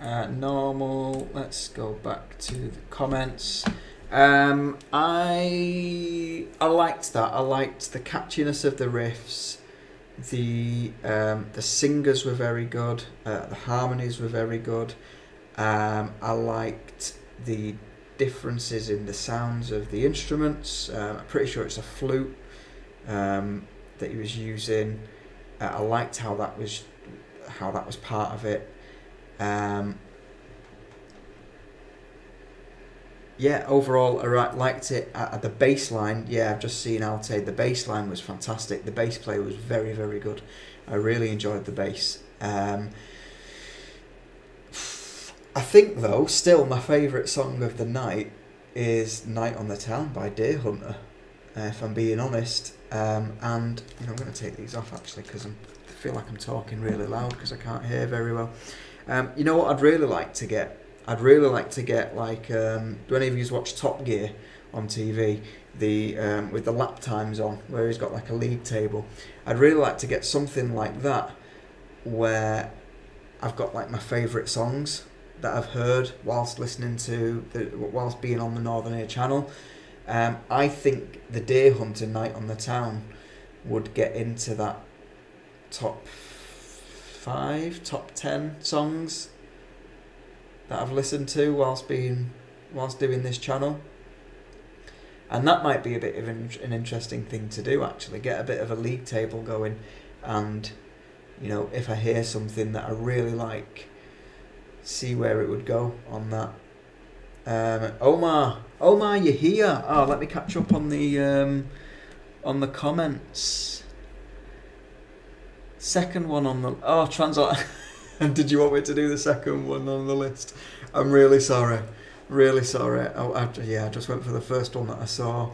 Normal. Let's go back to the comments. I liked that. I liked the catchiness of the riffs. The singers were very good. The harmonies were very good. I liked the differences in the sounds of the instruments. I'm pretty sure it's a flute that he was using. I liked how that was part of it. Yeah, overall, I liked it. The bass line, yeah, I've just seen Alte. The bass line was fantastic. The bass player was very, very good. I really enjoyed the bass. I think, though, still my favourite song of the night is Night on the Town by Deerhunter, if I'm being honest. And I'm going to take these off, actually, because I feel like I'm talking really loud because I can't hear very well. You know what I'd really like to get? I'd really like to get, like, do any of you watch Top Gear on TV? With the lap times on, where he's got like a league table. I'd really like to get something like that, where I've got like my favourite songs that I've heard whilst whilst being on the Northern Ear channel. I think the Deerhunter Night on the Town would get into that top 5, top 10 songs that I've listened to whilst doing this channel. And that might be a bit of an interesting thing to do, actually. Get a bit of a league table going, and if I hear something that I really like, see where it would go on that. Omar, you're here. Oh, let me catch up on the comments. Second one on the Translate. And did you want me to do the second one on the list? I'm really sorry. Really sorry. I just went for the first one that I saw.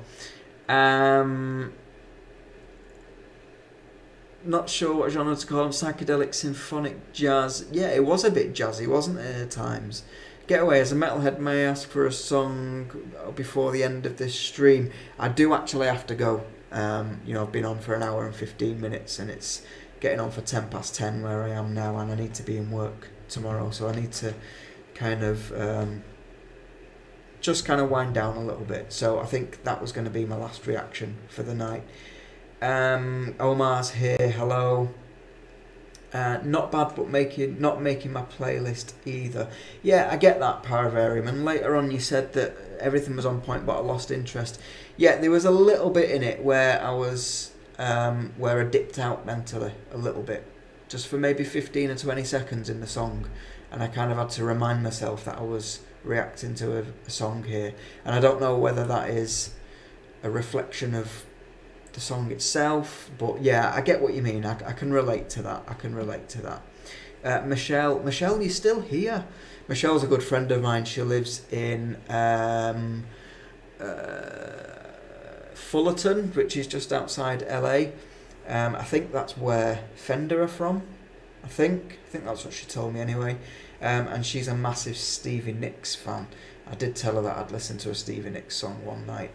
Not sure what genre to call them. Psychedelic symphonic jazz. Yeah, it was a bit jazzy, wasn't it, at times? Getaway, as a metalhead, may I ask for a song before the end of this stream? I do actually have to go. I've been on for an hour and 15 minutes, and it's getting on for 10 past 10 where I am now, and I need to be in work tomorrow, so I need to kind of just wind down a little bit. So I think that was going to be my last reaction for the night. Omar's here, hello. Not bad, but not making my playlist either. Yeah, I get that, Paravarium. And later on you said that everything was on point, but I lost interest. Yeah, there was a little bit in it where I was where I dipped out mentally a little bit, just for maybe 15 or 20 seconds in the song, and I kind of had to remind myself that I was reacting to a song here. And I don't know whether that is a reflection of the song itself, but yeah, I get what you mean. I can relate to that. Michelle, you're still here. Michelle's a good friend of mine. She lives in Fullerton, which is just outside LA. I think that's where Fender are from. I think that's what she told me anyway. And she's a massive Stevie Nicks fan. I did tell her that I'd listened to a Stevie Nicks song one night.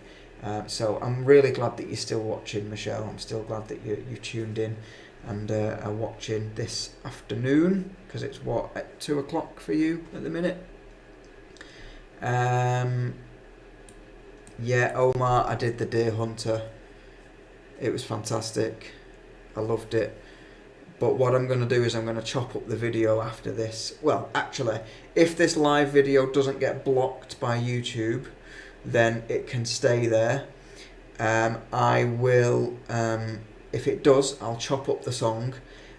So I'm really glad that you're still watching, Michelle. I'm still glad that you tuned in and are watching this afternoon, because it's at 2 o'clock for you at the minute. Yeah, Omar, I did the Deerhunter. It was fantastic. I loved it. But what I'm going to do is I'm going to chop up the video after this. Well, actually, if this live video doesn't get blocked by YouTube, then it can stay there. I will, if it does, I'll chop up the song.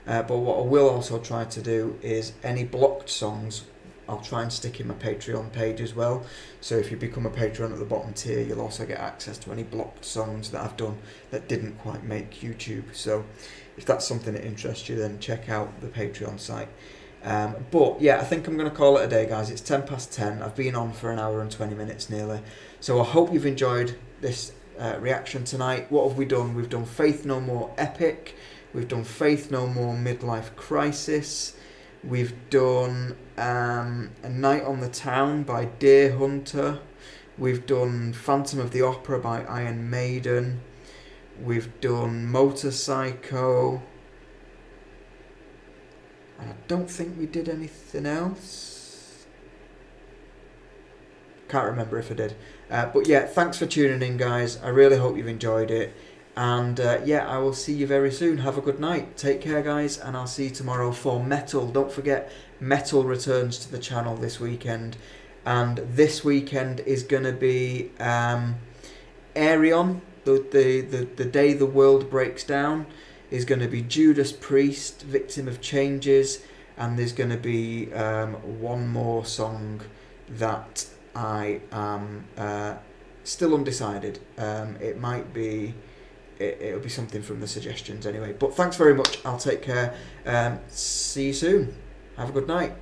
But what I will also try to do is any blocked songs, I'll try and stick in my Patreon page as well. So if you become a patron at the bottom tier, you'll also get access to any blocked songs that I've done that didn't quite make YouTube. So if that's something that interests you, then check out the Patreon site. But yeah, I think I'm going to call it a day, guys. It's 10 past 10. I've been on for an hour and 20 minutes nearly. So I hope you've enjoyed this reaction tonight. What have we done? We've done Faith No More Epic. We've done Faith No More Midlife Crisis. We've done A Night on the Town by Deerhunter. We've done Phantom of the Opera by Iron Maiden. We've done Motorpsycho. And I don't think we did anything else. Can't remember if I did. But yeah, thanks for tuning in, guys. I really hope you've enjoyed it. And yeah, I will see you very soon. Have a good night. Take care, guys. And I'll see you tomorrow for Metal. Don't forget, Metal returns to the channel this weekend. And this weekend is going to be Aeon, the day the world breaks down, is going to be Judas Priest, Victim of Changes, and there's going to be one more song that I am still undecided. It might be, it'll be something from the suggestions anyway. But thanks very much. I'll take care. See you soon. Have a good night.